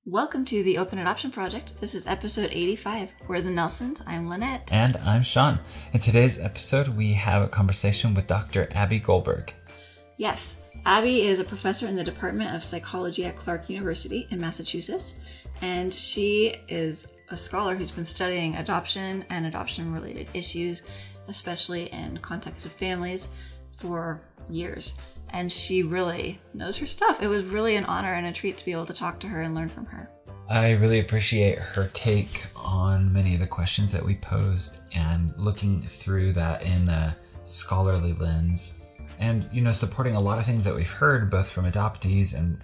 Welcome to the Open Adoption Project. This is episode 85. We're the Nelsons. I'm Lynette. And I'm Sean. In today's episode, we have a conversation with Dr. Abbie Goldberg. Yes, Abbie is a professor in the Department of Psychology at Clark University in Massachusetts, and she is a scholar who's been studying adoption and adoption-related issues, especially in context of families, for years. And she really knows her stuff. It was really an honor and a treat to be able to talk to her and learn from her. I really appreciate her take on many of the questions that we posed and looking through that in a scholarly lens and, supporting a lot of things that we've heard both from adoptees and,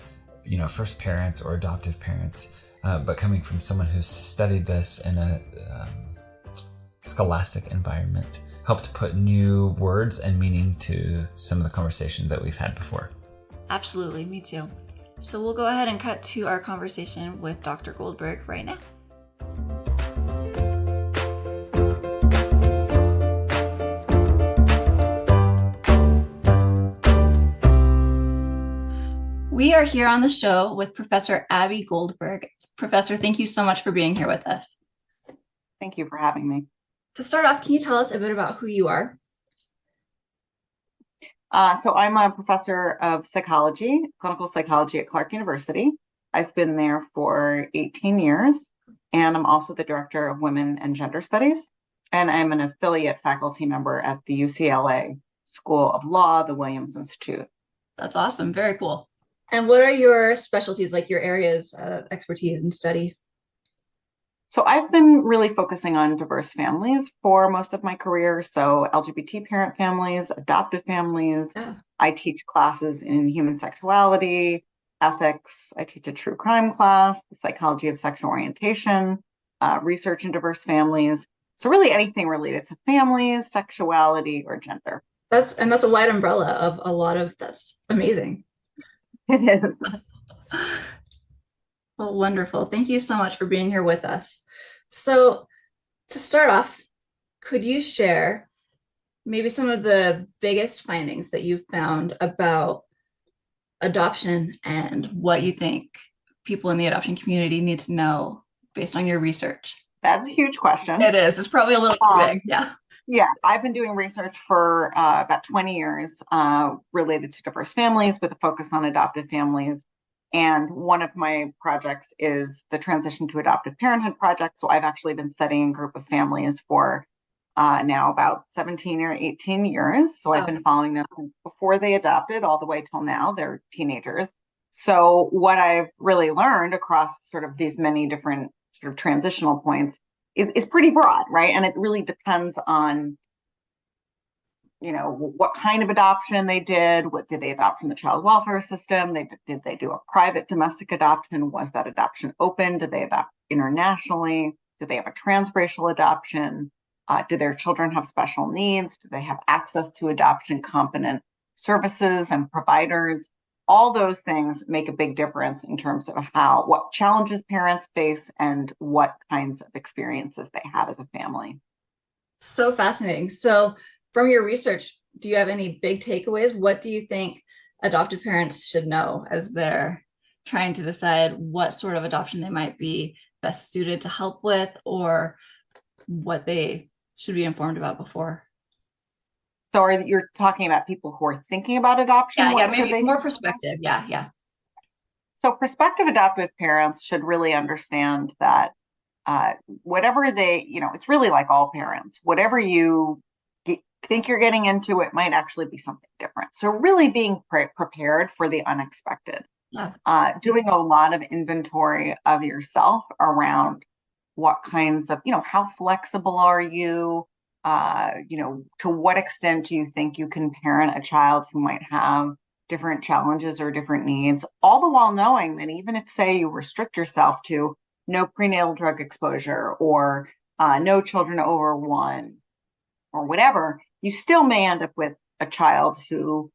first parents or adoptive parents, but coming from someone who's studied this in a scholastic environment. Helped put new words and meaning to some of the conversation that we've had before. Absolutely, me too. So we'll go ahead and cut to our conversation with Dr. Goldberg right now. We are here on the show with Professor Abbie Goldberg. Professor, thank you so much for being here with us. Thank you for having me. To start off, can you tell us a bit about who you are? So I'm a professor of psychology, clinical psychology at Clark University. I've been there for 18 years, and I'm also the director of women and gender studies. And I'm an affiliate faculty member at the UCLA School of Law, the Williams Institute. That's awesome. Very cool. And what are your specialties, like your areas of expertise and study? So I've been really focusing on diverse families for most of my career. So LGBT parent families, adoptive families. Yeah. I teach classes in human sexuality, ethics. I teach a true crime class, the psychology of sexual orientation, research in diverse families. So really anything related to families, sexuality, or gender. That's a wide umbrella of a lot of, that's amazing. It is. Well, wonderful. Thank you so much for being here with us. So to start off, could you share maybe some of the biggest findings that you've found about adoption and what you think people in the adoption community need to know based on your research? That's a huge question. It is. It's probably a little too big. Yeah. Yeah, I've been doing research for about 20 years related to diverse families with a focus on adoptive families. And one of my projects is the Transition to Adoptive Parenthood project. So I've actually been studying a group of families for now about 17 or 18 years. So I've been following them since before they adopted all the way till now. They're teenagers. So what I've really learned across sort of these many different sort of transitional points is pretty broad, right? And it really depends on what kind of adoption they did. What did they adopt from the child welfare system? Did they do a private domestic adoption? Was that adoption open? Did they adopt internationally? Did they have a transracial adoption? Did their children have special needs? Do they have access to adoption competent services and providers? All those things make a big difference in terms of what challenges parents face and what kinds of experiences they have as a family. So fascinating. So from your research, do you have any big takeaways? What do you think adoptive parents should know as they're trying to decide what sort of adoption they might be best suited to help with, or what they should be informed about before? So you're talking about people who are thinking about adoption? Yeah, maybe more perspective. Yeah. So prospective adoptive parents should really understand that whatever it's really like all parents, whatever you think you're getting into, it might actually be something different. So really being prepared for the unexpected. Yeah. Doing a lot of inventory of yourself around what kinds of, how flexible are you? To what extent do you think you can parent a child who might have different challenges or different needs, all the while knowing that even if, say, you restrict yourself to no prenatal drug exposure or no children over 1 or whatever, you still may end up with a child who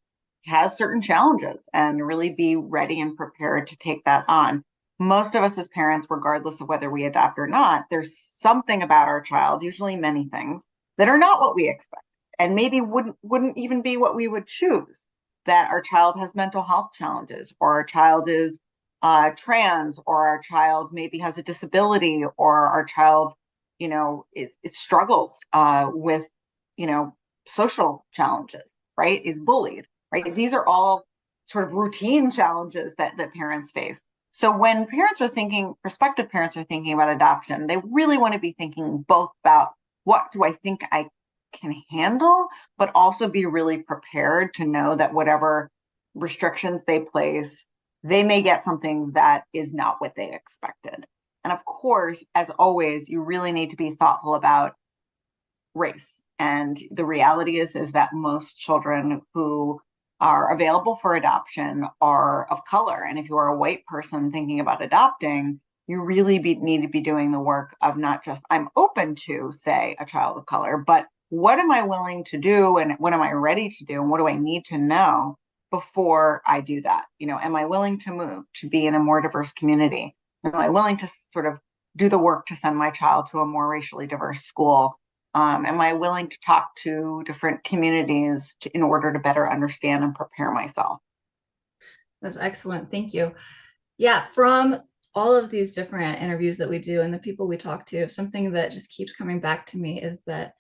has certain challenges, and really be ready and prepared to take that on. Most of us as parents, regardless of whether we adopt or not, there's something about our child, usually many things, that are not what we expect, and maybe wouldn't even be what we would choose. That our child has mental health challenges, or our child is trans, or our child maybe has a disability, or our child, it struggles with, social challenges, right? Is bullied, right? These are all sort of routine challenges that parents face. So when prospective parents are thinking about adoption, they really want to be thinking both about what do I think I can handle, but also be really prepared to know that whatever restrictions they place, they may get something that is not what they expected. And of course, as always, you really need to be thoughtful about race. And the reality is that most children who are available for adoption are of color. And if you are a white person thinking about adopting, you really need to be doing the work of not just, I'm open to, say, a child of color, but what am I willing to do, and what am I ready to do, and what do I need to know before I do that? Am I willing to move to be in a more diverse community? Am I willing to sort of do the work to send my child to a more racially diverse school? Am I willing to talk to different communities in order to better understand and prepare myself? That's excellent. Thank you. Yeah, from all of these different interviews that we do and the people we talk to, something that just keeps coming back to me is that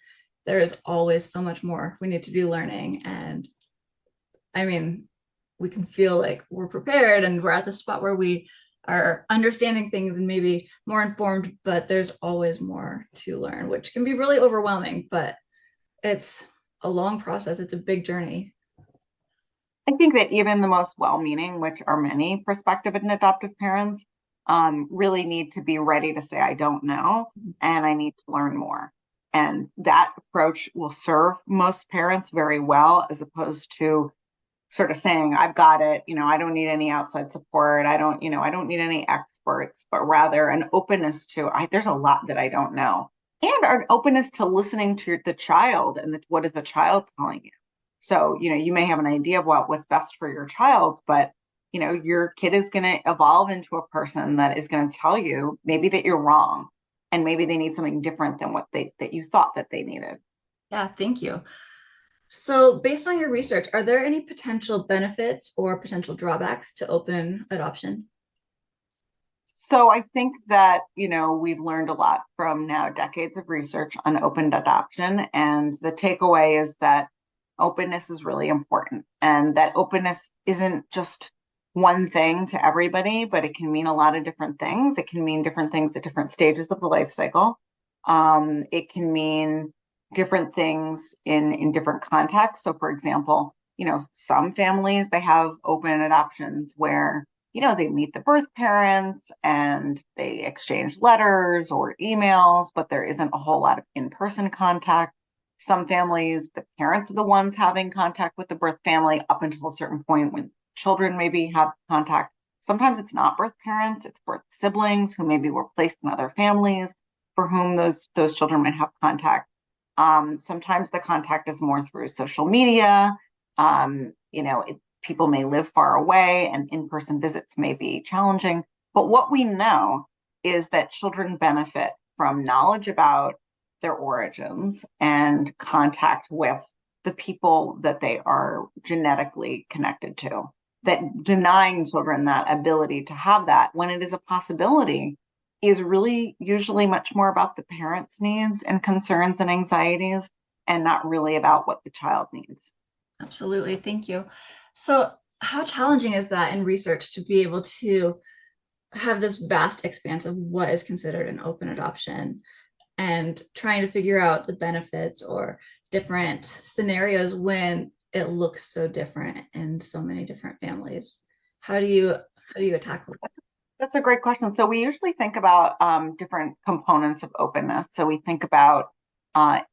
there is always so much more we need to be learning. And I mean, we can feel like we're prepared and we're at the spot where we are understanding things and maybe more informed, but there's always more to learn, which can be really overwhelming, but it's a long process. It's a big journey. I think that even the most well-meaning, which are many prospective and adoptive parents, really need to be ready to say, I don't know, and I need to learn more. And that approach will serve most parents very well, as opposed to sort of saying, I've got it, I don't need any outside support. I don't need any experts, but rather an openness to, there's a lot that I don't know, and an openness to listening to the child and what is the child telling you. So, you may have an idea of what's best for your child, but, your kid is going to evolve into a person that is going to tell you maybe that you're wrong, and maybe they need something different than that you thought that they needed. Yeah, thank you. So based on your research, are there any potential benefits or potential drawbacks to open adoption? So I think that, we've learned a lot from now decades of research on open adoption. And the takeaway is that openness is really important, and that openness isn't just one thing to everybody, but it can mean a lot of different things. It can mean different things at different stages of the life cycle. It can mean different things in different contexts. So for example, some families, they have open adoptions where, they meet the birth parents and they exchange letters or emails, but there isn't a whole lot of in-person contact. Some families, the parents are the ones having contact with the birth family up until a certain point when children maybe have contact. Sometimes it's not birth parents, it's birth siblings who maybe were placed in other families for whom those children might have contact. Sometimes the contact is more through social media. People may live far away and in-person visits may be challenging. But what we know is that children benefit from knowledge about their origins and contact with the people that they are genetically connected to. That denying children that ability to have that when it is a possibility is really usually much more about the parents' needs and concerns and anxieties, and not really about what the child needs. Absolutely. Thank you. So how challenging is that in research to be able to have this vast expanse of what is considered an open adoption and trying to figure out the benefits or different scenarios when it looks so different in so many different families? How do you tackle that? That's a great question. So we usually think about different components of openness. So we think about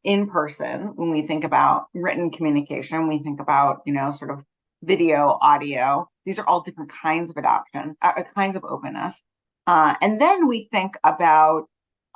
in person, when we think about written communication, we think about, sort of video, audio. These are all different kinds of adoption, kinds of openness. And then we think about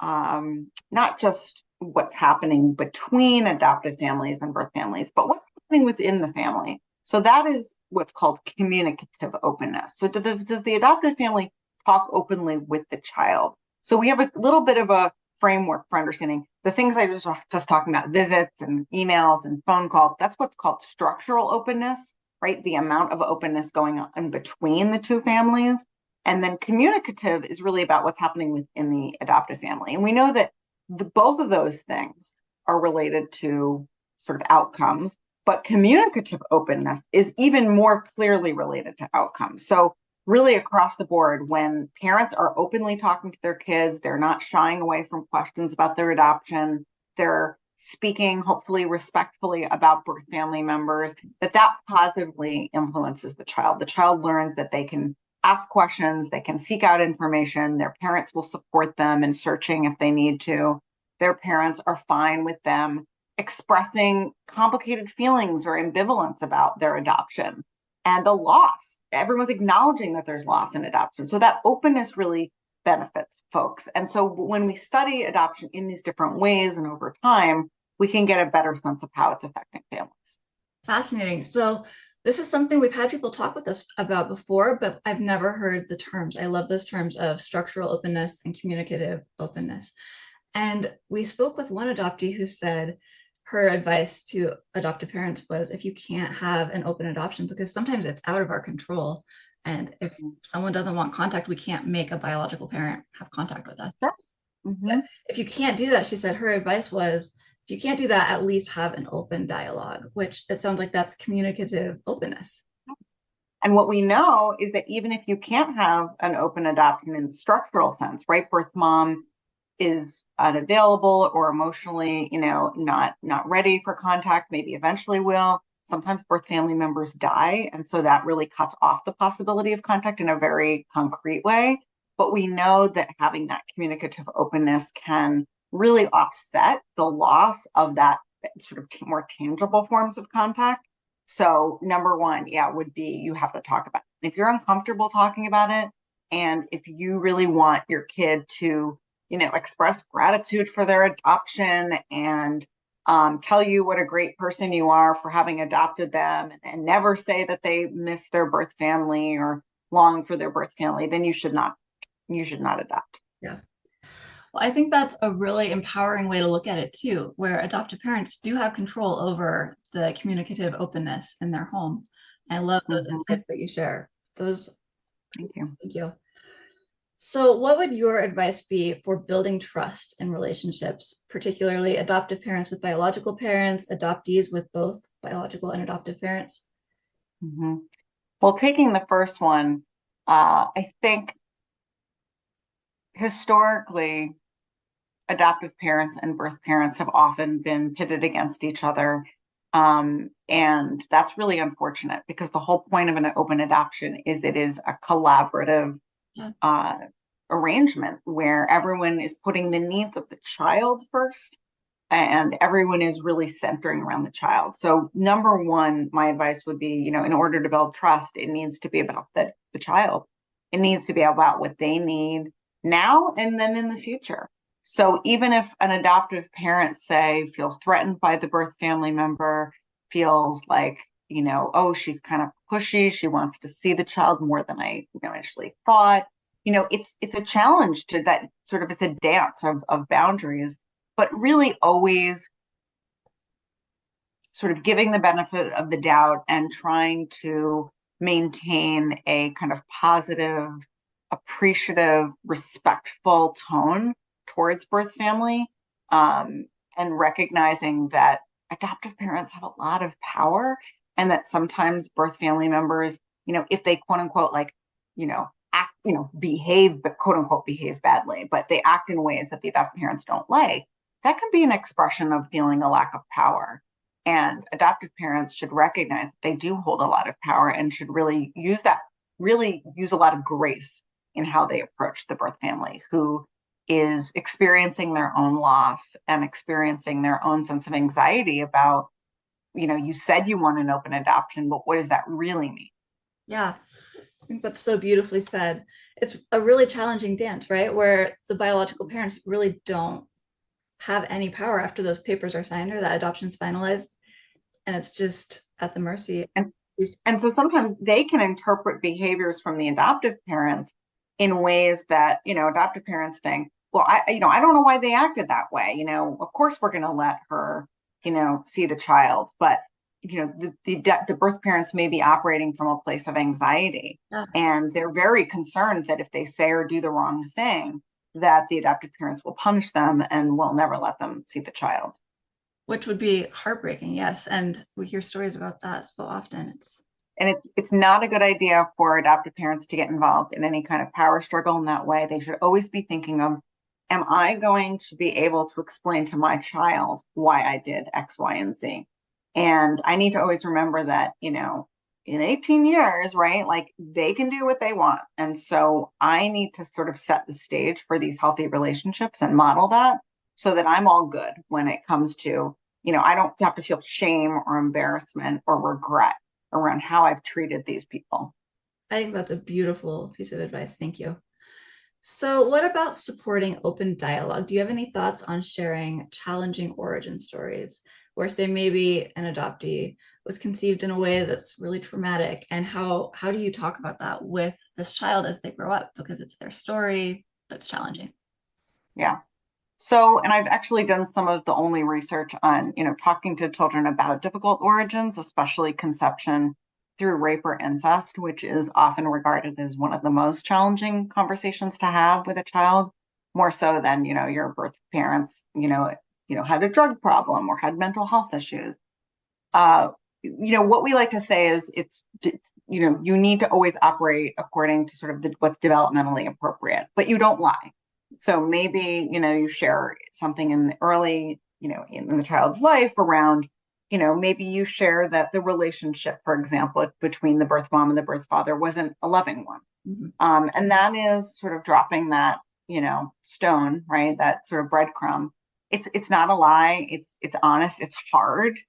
not just what's happening between adoptive families and birth families, but what's happening within the family. So that is what's called communicative openness. So does the adoptive family talk openly with the child? So we have a little bit of a framework for understanding the things I was just talking about, visits and emails and phone calls. That's what's called structural openness, right? The amount of openness going on between the two families. And then communicative is really about what's happening within the adoptive family. And we know that both of those things are related to sort of outcomes, but communicative openness is even more clearly related to outcomes. So really across the board, when parents are openly talking to their kids, they're not shying away from questions about their adoption, they're speaking hopefully respectfully about birth family members, that positively influences the child. The child learns that they can ask questions, they can seek out information, their parents will support them in searching if they need to. Their parents are fine with them expressing complicated feelings or ambivalence about their adoption and the loss. Everyone's acknowledging that there's loss in adoption. So that openness really benefits folks. And so when we study adoption in these different ways and over time, we can get a better sense of how it's affecting families. Fascinating. So this is something we've had people talk with us about before, but I've never heard the terms. I love those terms of structural openness and communicative openness. And we spoke with one adoptee who said her advice to adoptive parents was, if you can't have an open adoption, because sometimes it's out of our control. And if someone doesn't want contact, we can't make a biological parent have contact with us. Sure. Mm-hmm. If you can't do that, she said her advice was, if you can't do that, at least have an open dialogue, which it sounds like that's communicative openness. And what we know is that even if you can't have an open adoption in the structural sense, right? Birth mom is unavailable or emotionally, not ready for contact, maybe eventually will. Sometimes birth family members die. And so that really cuts off the possibility of contact in a very concrete way. But we know that having that communicative openness can really offset the loss of that sort of more tangible forms of contact. So number one, would be you have to talk about it. If you're uncomfortable talking about it, and if you really want your kid to, express gratitude for their adoption and tell you what a great person you are for having adopted them, and never say that they miss their birth family or long for their birth family, then you should not adopt. Yeah. Well, I think that's a really empowering way to look at it too, where adoptive parents do have control over the communicative openness in their home. I love those insights that you share. Thank you. Thank you. So what would your advice be for building trust in relationships, particularly adoptive parents with biological parents, adoptees with both biological and adoptive parents? Mm-hmm. Well, taking the first one, I think historically, adoptive parents and birth parents have often been pitted against each other. And that's really unfortunate because the whole point of an open adoption is it is a collaborative arrangement where everyone is putting the needs of the child first and everyone is really centering around the child. So number one, my advice would be, in order to build trust, it needs to be about the child. It needs to be about what they need now and then in the future. So even if an adoptive parent, say, feels threatened by the birth family member, feels like, oh, she's kind of pushy, she wants to see the child more than I initially thought, it's a challenge to that sort of, it's a dance of boundaries, but really always sort of giving the benefit of the doubt and trying to maintain a kind of positive, appreciative, respectful tone towards birth family, and recognizing that adoptive parents have a lot of power and that sometimes birth family members, if they quote unquote act, behave, but quote unquote behave badly, but they act in ways that the adoptive parents don't like, that can be an expression of feeling a lack of power. And adoptive parents should recognize they do hold a lot of power and should really use a lot of grace in how they approach the birth family who is experiencing their own loss and experiencing their own sense of anxiety about, you said you want an open adoption, but what does that really mean? Yeah, I think that's so beautifully said. It's a really challenging dance, right? Where the biological parents really don't have any power after those papers are signed or that adoption's finalized. And it's just at the mercy. And so sometimes they can interpret behaviors from the adoptive parents in ways that, adoptive parents think, well, I don't know why they acted that way. Of course we're going to let her, see the child. But, the birth parents may be operating from a place of anxiety, Yeah. and they're very concerned that if they say or do the wrong thing, that the adoptive parents will punish them and will never let them see the child. Which would be heartbreaking, yes. And we hear stories about that so often. And it's not a good idea for adoptive parents to get involved in any kind of power struggle in that way. They should always be thinking of, am I going to be able to explain to my child why I did X, Y, and Z? And I need to always remember that, in 18 years, right, like they can do what they want. And so I need to sort of set the stage for these healthy relationships and model that so that I'm all good when it comes to, I don't have to feel shame or embarrassment or regret around how I've treated these people. I think that's a beautiful piece of advice. Thank you. So, what about supporting open dialogue? Do you have any thoughts on sharing challenging origin stories where, say, maybe an adoptee was conceived in a way that's really traumatic, and how do you talk about that with this child as they grow up, because it's their story that's challenging? Yeah. So, and I've actually done some of the only research on, talking to children about difficult origins, especially conception through rape or incest, which is often regarded as one of the most challenging conversations to have with a child, more so than, your birth parents, had a drug problem or had mental health issues. What we like to say is you need to always operate according to sort of what's developmentally appropriate, but you don't lie. So maybe, you share something in the early, in the child's life around, maybe you share that the relationship, for example, between the birth mom and the birth father wasn't a loving one. Mm-hmm. And that is sort of dropping that, stone, right? That sort of breadcrumb. It's not a lie. It's honest. It's hard,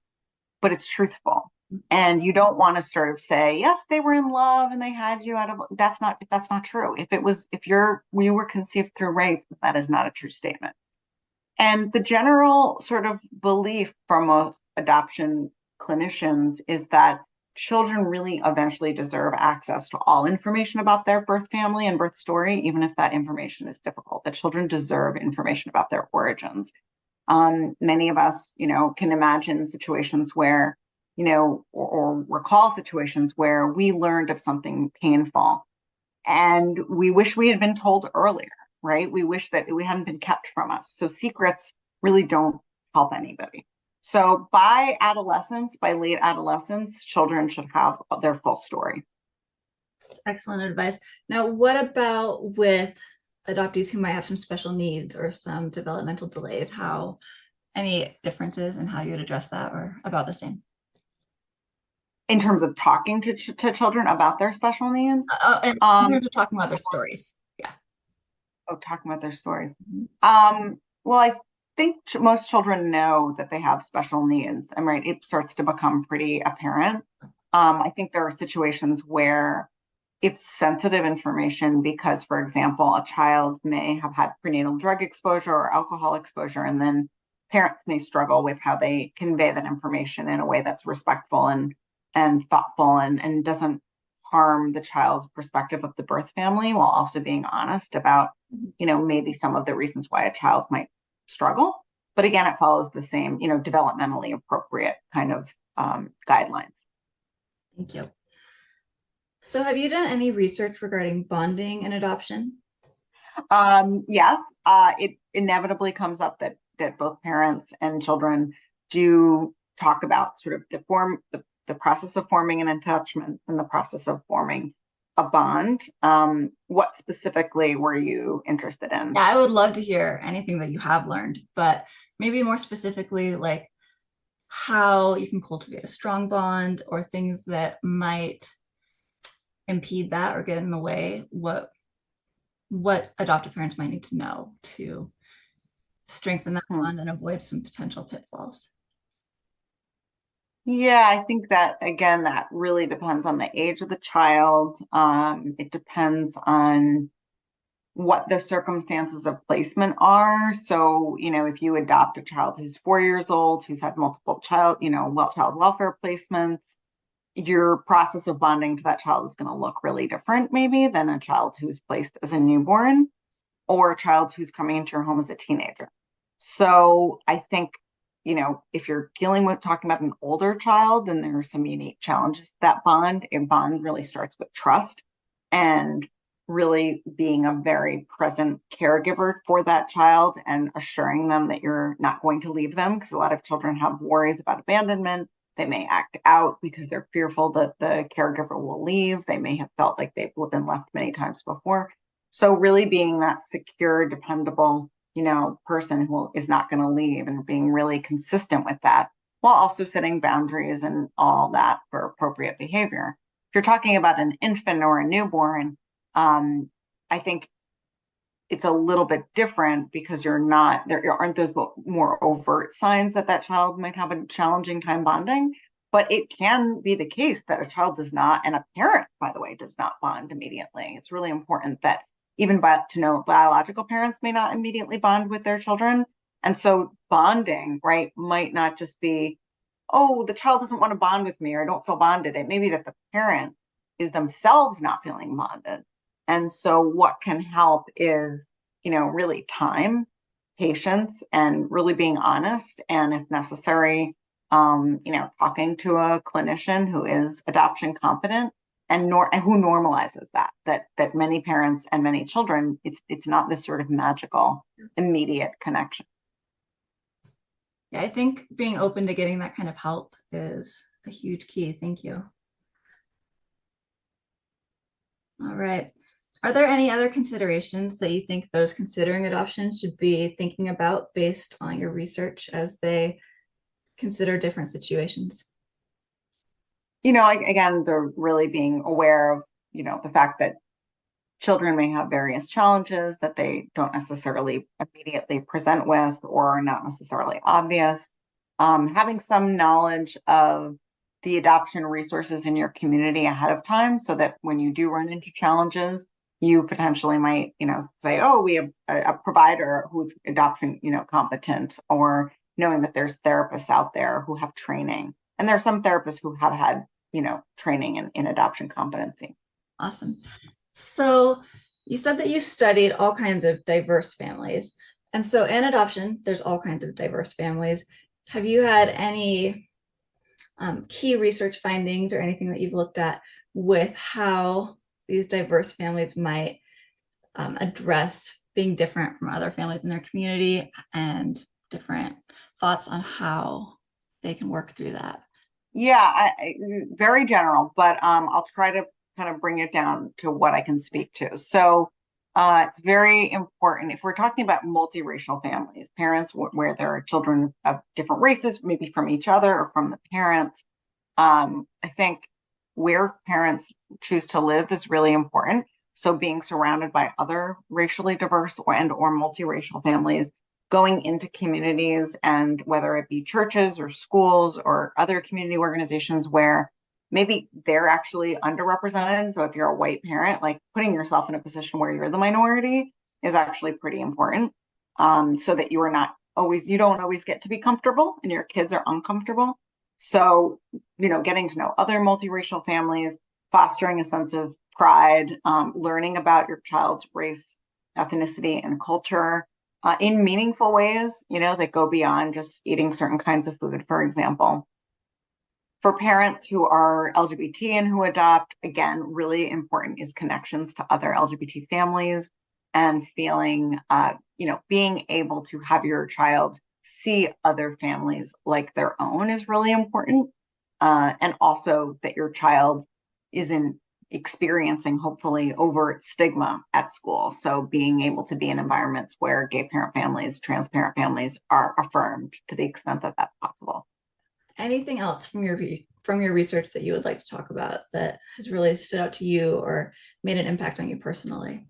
but it's truthful. And you don't want to sort of say, yes, they were in love and they had you out of, that's not true. If you were conceived through rape, that is not a true statement. And the general sort of belief from most adoption clinicians is that children really eventually deserve access to all information about their birth family and birth story, even if that information is difficult. That children deserve information about their origins. Many of us, can imagine situations where, or recall situations where we learned of something painful and we wish we had been told earlier, right? We wish that we hadn't been kept from us. So secrets really don't help anybody. So by late adolescence, children should have their full story. Excellent advice. Now, what about with adoptees who might have some special needs or some developmental delays? Any differences in how you would address that, or about the same? In terms of talking to children about their special needs? And in terms of talking about their stories. Yeah. Oh, talking about their stories. Mm-hmm. Well, I think most children know that they have special needs. I'm right. It starts to become pretty apparent. I think there are situations where it's sensitive information because, for example, a child may have had prenatal drug exposure or alcohol exposure, and then parents may struggle with how they convey that information in a way that's respectful and thoughtful and doesn't harm the child's perspective of the birth family, while also being honest about, maybe some of the reasons why a child might struggle. But again, it follows the same, developmentally appropriate kind of guidelines. Thank you. So have you done any research regarding bonding and adoption? Yes, it inevitably comes up that both parents and children do talk about sort of the process of forming an attachment and the process of forming a bond. What specifically were you interested in? Yeah, I would love to hear anything that you have learned, but maybe more specifically, like how you can cultivate a strong bond or things that might impede that or get in the way. What adoptive parents might need to know to strengthen that bond and avoid some potential pitfalls. Yeah, I think that again, that really depends on the age of the child. It depends on what the circumstances of placement are. So, if you adopt a child who's 4 years old, who's had multiple child welfare placements, your process of bonding to that child is going to look really different, maybe, than a child who's placed as a newborn or a child who's coming into your home as a teenager. So I think, if you're dealing with talking about an older child, then there are some unique challenges to that bond. A bond really starts with trust and really being a very present caregiver for that child and assuring them that you're not going to leave them, because a lot of children have worries about abandonment. They may act out because they're fearful that the caregiver will leave. They may have felt like they've been left many times before. So really being that secure, dependable, person who is not going to leave, and being really consistent with that, while also setting boundaries and all that for appropriate behavior. If you're talking about an infant or a newborn, I think it's a little bit different, because there aren't those more overt signs that child might have a challenging time bonding. But it can be the case that a child does not, and a parent, by the way, does not bond immediately. It's really important that even biological parents may not immediately bond with their children. And so bonding, right, might not just be, oh, the child doesn't want to bond with me, or I don't feel bonded. It may be that the parent is themselves not feeling bonded. And so what can help is, really time, patience, and really being honest. And if necessary, talking to a clinician who is adoption competent and who normalizes that many parents and many children, it's not this sort of magical, immediate connection. Yeah, I think being open to getting that kind of help is a huge key. Thank you. All right. Are there any other considerations that you think those considering adoption should be thinking about based on your research as they consider different situations? Again, they're really being aware of, the fact that children may have various challenges that they don't necessarily immediately present with, or are not necessarily obvious. Having some knowledge of the adoption resources in your community ahead of time, so that when you do run into challenges, you potentially might, say, oh, we have a provider who's adoption, competent, or knowing that there's therapists out there who have training. And there are some therapists who have had, training in adoption competency. Awesome. So you said that you studied all kinds of diverse families. And so in adoption, there's all kinds of diverse families. Have you had any key research findings or anything that you've looked at with how these diverse families might address being different from other families in their community, and different thoughts on how they can work through that? Yeah, very general, but I'll try to kind of bring it down to what I can speak to. So it's very important if we're talking about multiracial families, parents where there are children of different races, maybe from each other or from the parents. I think where parents choose to live is really important. So being surrounded by other racially diverse or multiracial families, going into communities, and whether it be churches or schools or other community organizations where maybe they're actually underrepresented. So if you're a white parent, like putting yourself in a position where you're the minority is actually pretty important, so that you don't always get to be comfortable and your kids are uncomfortable. So, getting to know other multiracial families, fostering a sense of pride, learning about your child's race, ethnicity, and culture in meaningful ways, that go beyond just eating certain kinds of food, for example. For parents who are LGBT and who adopt, again, really important is connections to other LGBT families, and feeling, being able to have your child see other families like their own is really important. And also that your child isn't experiencing, hopefully, overt stigma at school. So being able to be in environments where gay parent families, trans parent families are affirmed to the extent that that's possible. Anything else from your research that you would like to talk about that has really stood out to you or made an impact on you personally?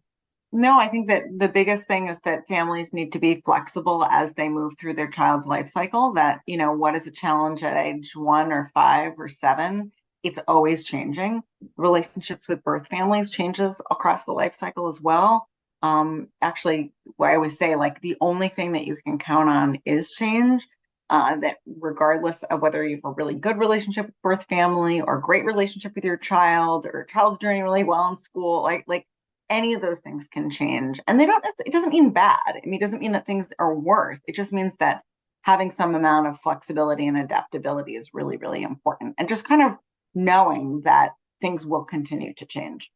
No, I think that the biggest thing is that families need to be flexible as they move through their child's life cycle. That, what is a challenge at age 1 or 5 or 7? It's always changing. Relationships with birth families changes across the life cycle as well. Actually, what I always say, like, the only thing that you can count on is change. That regardless of whether you have a really good relationship with birth family or a great relationship with your child, or child's doing really well in school, like any of those things can change. And it doesn't mean bad. I mean, it doesn't mean that things are worse. It just means that having some amount of flexibility and adaptability is really, really important. And just kind of knowing that things will continue to change.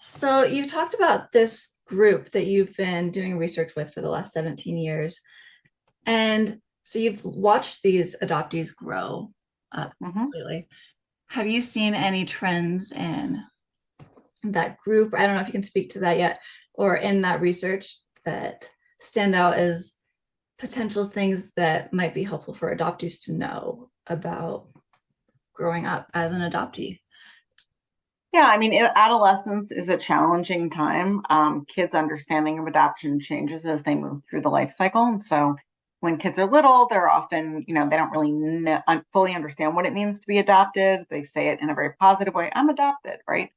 So you've talked about this group that you've been doing research with for the last 17 years. And so you've watched these adoptees grow up lately. Have you seen any trends in that group? I don't know if you can speak to that yet, or in that research that stand out as potential things that might be helpful for adoptees to know about growing up as an adoptee. Yeah, I mean, adolescence is a challenging time. Kids' understanding of adoption changes as they move through the life cycle. And so when kids are little, they're often, they don't really fully understand what it means to be adopted. They say it in a very positive way, I'm adopted, right?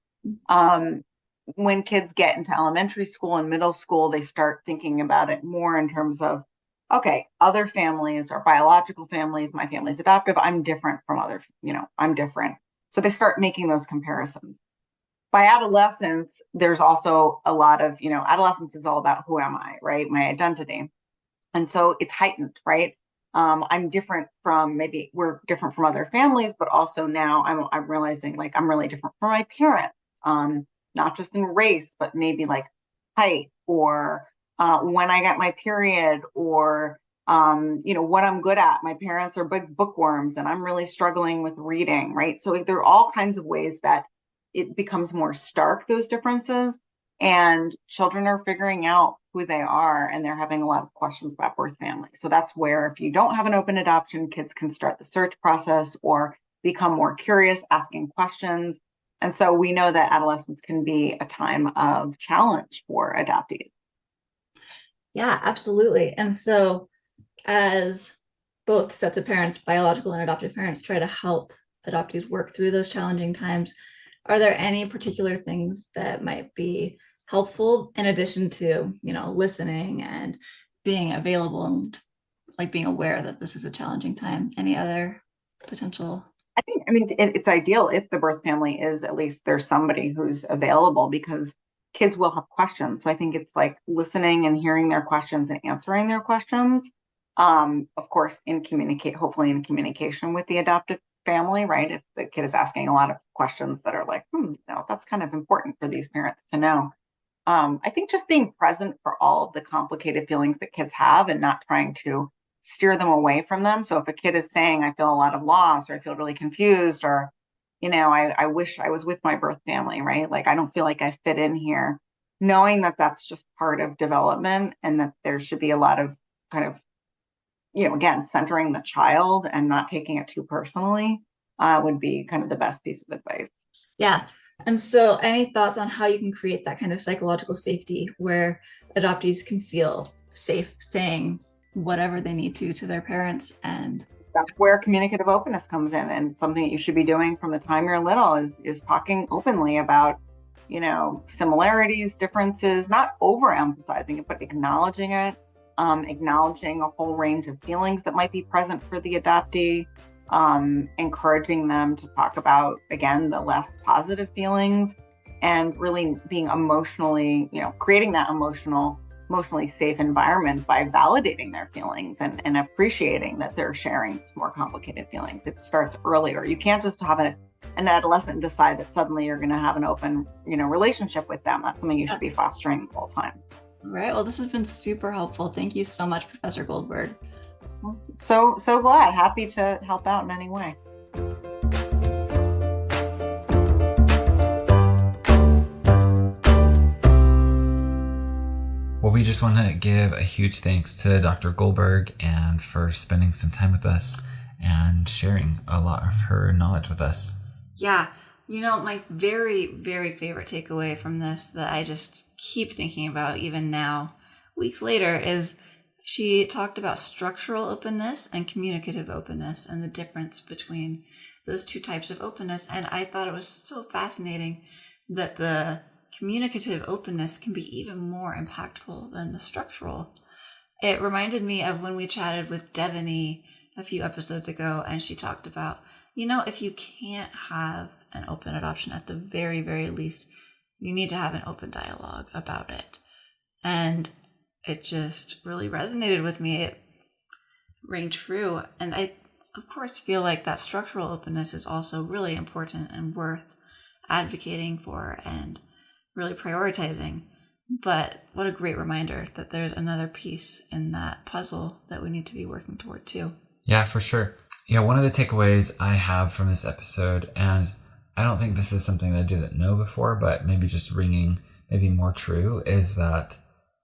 When kids get into elementary school and middle school, they start thinking about it more in terms of, okay, other families are biological families, my family's adoptive, I'm different from other, I'm different. So they start making those comparisons. By adolescence, there's also a lot of, adolescence is all about who am I, right? My identity. And so it's heightened, right? I'm different from, maybe we're different from other families, but also now I'm realizing like I'm really different from my parents, not just in race, but maybe like height or when I get my period or what I'm good at. My parents are big bookworms and I'm really struggling with reading, right? So there are all kinds of ways that it becomes more stark, those differences. And children are figuring out who they are, and they're having a lot of questions about birth family. So that's where, if you don't have an open adoption, kids can start the search process or become more curious, asking questions. And so we know that adolescence can be a time of challenge for adoptees. Yeah, absolutely. And so as both sets of parents, biological and adoptive parents, try to help adoptees work through those challenging times, are there any particular things that might be helpful in addition to, listening and being available and like being aware that this is a challenging time? Any other potential? I mean, it's ideal if the birth family is, at least there's somebody who's available, because kids will have questions. So I think it's like listening and hearing their questions and answering their questions. Of course, hopefully in communication with the adoptive family, right? If the kid is asking a lot of questions that are like, that's kind of important for these parents to know. I think just being present for all of the complicated feelings that kids have and not trying to steer them away from them. So if a kid is saying, I feel a lot of loss, or I feel really confused, or, I wish I was with my birth family, right? Like, I don't feel like I fit in here. Knowing that that's just part of development and that there should be a lot of kind of, again, centering the child and not taking it too personally would be kind of the best piece of advice. Yeah. And so any thoughts on how you can create that kind of psychological safety where adoptees can feel safe saying whatever they need to their parents? And that's where communicative openness comes in, and something that you should be doing from the time you're little is talking openly about, similarities, differences, not overemphasizing it, but acknowledging it, acknowledging a whole range of feelings that might be present for the adoptee, encouraging them to talk about, again, the less positive feelings, and really being emotionally, creating that emotionally safe environment by validating their feelings and appreciating that they're sharing more complicated feelings. It starts earlier. You can't just have an adolescent decide that suddenly you're going to have an open, relationship with them. That's something you should be fostering the whole time. All right. Well, this has been super helpful. Thank you so much, Professor Goldberg. So glad. Happy to help out in any way. Well, we just want to give a huge thanks to Dr. Goldberg and for spending some time with us and sharing a lot of her knowledge with us. Yeah. My very, very favorite takeaway from this that I just keep thinking about even now, weeks later, is she talked about structural openness and communicative openness and the difference between those two types of openness. And I thought it was so fascinating that the communicative openness can be even more impactful than the structural. It reminded me of when we chatted with Devaney a few episodes ago, and she talked about, if you can't have an open adoption, at the very, very least, you need to have an open dialogue about it. And it just really resonated with me. ring true. And I, of course, feel like that structural openness is also really important and worth advocating for and really prioritizing. But what a great reminder that there's another piece in that puzzle that we need to be working toward too. Yeah, for sure. Yeah, one of the takeaways I have from this episode, and I don't think this is something that I didn't know before, but maybe just ringing maybe more true, is that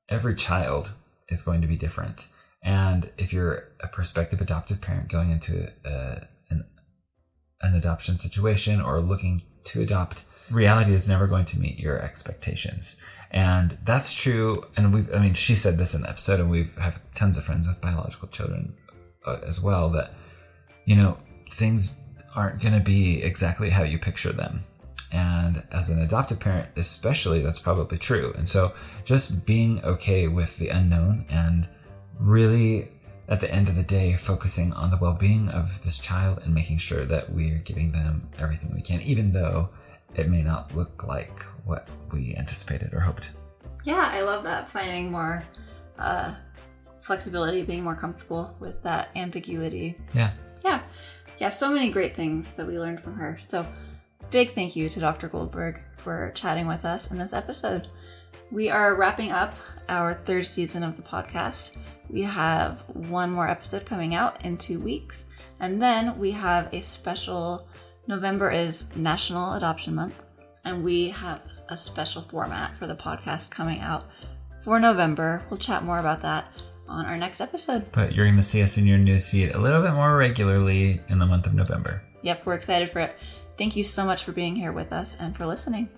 every child is going to be different. And if you're a prospective adoptive parent going into an adoption situation or looking to adopt, reality is never going to meet your expectations. And that's true. And she said this in the episode, and we have tons of friends with biological children as well, that, things aren't going to be exactly how you picture them. And as an adoptive parent, especially, that's probably true. And so just being okay with the unknown and really, at the end of the day, focusing on the well-being of this child and making sure that we're giving them everything we can, even though it may not look like what we anticipated or hoped. Yeah, I love that. Finding more flexibility, being more comfortable with that ambiguity. Yeah, so many great things that we learned from her. So big thank you to Dr. Goldberg for chatting with us in this episode. We are wrapping up our third season of the podcast. We have one more episode coming out in 2 weeks. And then we have a special, November is National Adoption Month. And we have a special format for the podcast coming out for November. We'll chat more about that on our next episode. But you're going to see us in your newsfeed a little bit more regularly in the month of November. Yep, we're excited for it. Thank you so much for being here with us and for listening.